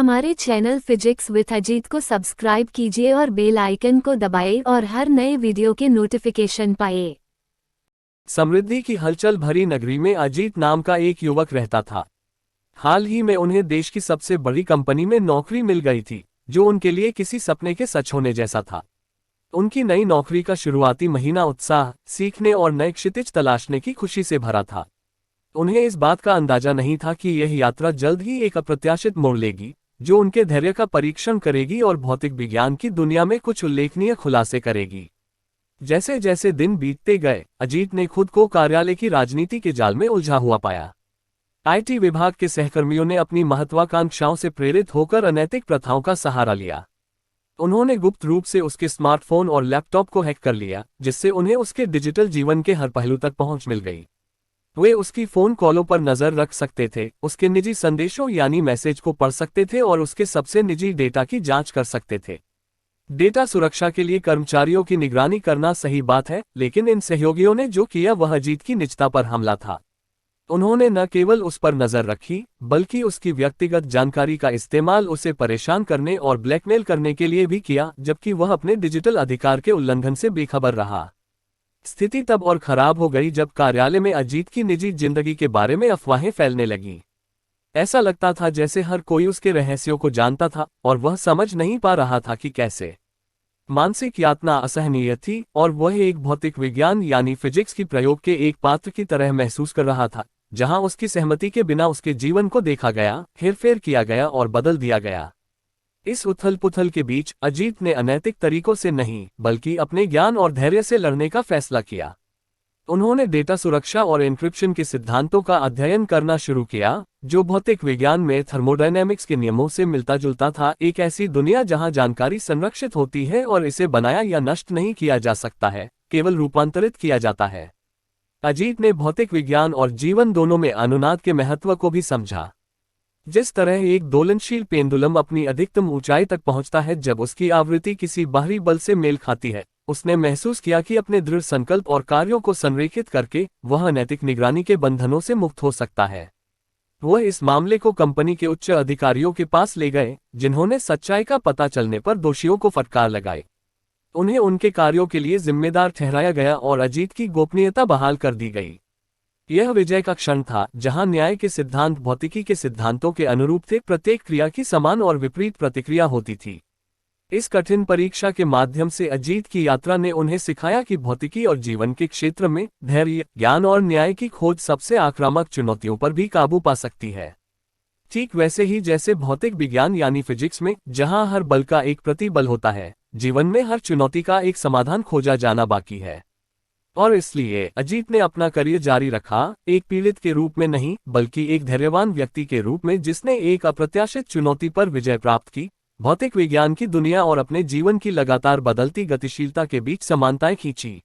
हमारे channel physics with Ajit को subscribe कीजिए और बेल आइकन को दबाएं और हर नए वीडियो के नोटिफिकेशन पाएं। समृद्धि की हलचल भरी नगरी में अजीत नाम का एक युवक रहता था। हाल ही में उन्हें देश की सबसे बड़ी कंपनी में नौकरी मिल गई थी, जो उनके लिए किसी सपने के सच होने जैसा था। उनकी नई नौकरी का शुरुआती महीना उत्साह, सीखने और नए क्षितिज तलाशने की खुशी से भरा था। उन्हें इस बात का अंदाजा नहीं था कि यह यात्रा जल्द ही एक अप्रत्याशित मोड़ लेगी, जो उनके धैर्य का परीक्षण करेगी और भौतिक विज्ञान की दुनिया में कुछ उल्लेखनीय खुलासे करेगी। जैसे जैसे दिन बीतते गए, अजीत ने खुद को कार्यालय की राजनीति के जाल में उलझा हुआ पाया। आईटी विभाग के सहकर्मियों ने अपनी महत्वाकांक्षाओं से प्रेरित होकर अनैतिक प्रथाओं का सहारा लिया। उन्होंने गुप्त रूप से उसके स्मार्टफोन और लैपटॉप को हैक कर लिया, जिससे उन्हें उसके डिजिटल जीवन के हर पहलू तक पहुंच मिल गई। वे उसकी फोन कॉलों पर नजर रख सकते थे, उसके निजी संदेशों यानी मैसेज को पढ़ सकते थे और उसके सबसे निजी डेटा की जांच कर सकते थे। डेटा सुरक्षा के लिए कर्मचारियों की निगरानी करना सही बात है, लेकिन इन सहयोगियों ने जो किया वह अजीत की निजता पर हमला था। उन्होंने न केवल उस पर नजर रखी, बल्कि उसकी व्यक्तिगत जानकारी का इस्तेमाल उसे परेशान करने और ब्लैकमेल करने के लिए भी किया, जबकि वह अपने डिजिटल अधिकार के उल्लंघन से बेखबर रहा। स्थिति तब और खराब हो गई जब कार्यालय में अजीत की निजी जिंदगी के बारे में अफवाहें फैलने लगीं। ऐसा लगता था जैसे हर कोई उसके रहस्यों को जानता था और वह समझ नहीं पा रहा था कि कैसे। मानसिक यातना असहनीय थी और वह एक भौतिक विज्ञान यानी फिजिक्स की प्रयोग के एक पात्र की तरह महसूस कर रहा था, जहां उसकी सहमति के बिना उसके जीवन को देखा गया, हेरफेर किया गया और बदल दिया गया। इस उथल पुथल के बीच अजीत ने अनैतिक तरीकों से नहीं, बल्कि अपने ज्ञान और धैर्य से लड़ने का फैसला किया। उन्होंने डेटा सुरक्षा और एन्क्रिप्शन के सिद्धांतों का अध्ययन करना शुरू किया, जो भौतिक विज्ञान में थर्मोडायनेमिक्स के नियमों से मिलता जुलता था। एक ऐसी दुनिया जहां जानकारी संरक्षित होती है और इसे बनाया या नष्ट नहीं किया जा सकता है, केवल रूपांतरित किया जाता है। अजीत ने भौतिक विज्ञान और जीवन दोनों में अनुनाद के महत्व को भी समझा। जिस तरह एक दोलनशील पेंडुलम अपनी अधिकतम ऊंचाई तक पहुंचता है जब उसकी आवृत्ति किसी बाहरी बल से मेल खाती है, उसने महसूस किया कि अपने दृढ़ संकल्प और कार्यों को संरेखित करके वह अनैतिक निगरानी के बंधनों से मुक्त हो सकता है। वह इस मामले को कंपनी के उच्च अधिकारियों के पास ले गए, जिन्होंने सच्चाई का पता चलने पर दोषियों को फटकार लगाई। उन्हें उनके कार्यों के लिए जिम्मेदार ठहराया गया और अजीत की गोपनीयता बहाल कर दी गई। यह विजय का क्षण था, जहां न्याय के सिद्धांत भौतिकी के सिद्धांतों के अनुरूप थे, प्रत्येक क्रिया की समान और विपरीत प्रतिक्रिया होती थी। इस कठिन परीक्षा के माध्यम से अजीत की यात्रा ने उन्हें सिखाया कि भौतिकी और जीवन के क्षेत्र में धैर्य, ज्ञान और न्याय की खोज सबसे आक्रामक चुनौतियों पर भी काबू पा सकती है। ठीक वैसे ही जैसे भौतिक विज्ञान यानी फिजिक्स में, जहां हर बल का एक प्रतिबल होता है, जीवन में हर चुनौती का एक समाधान खोजा जाना बाकी है। और इसलिए अजीत ने अपना करियर जारी रखा, एक पीड़ित के रूप में नहीं, बल्कि एक धैर्यवान व्यक्ति के रूप में जिसने एक अप्रत्याशित चुनौती पर विजय प्राप्त की, भौतिक विज्ञान की दुनिया और अपने जीवन की लगातार बदलती गतिशीलता के बीच समानताएं खींची।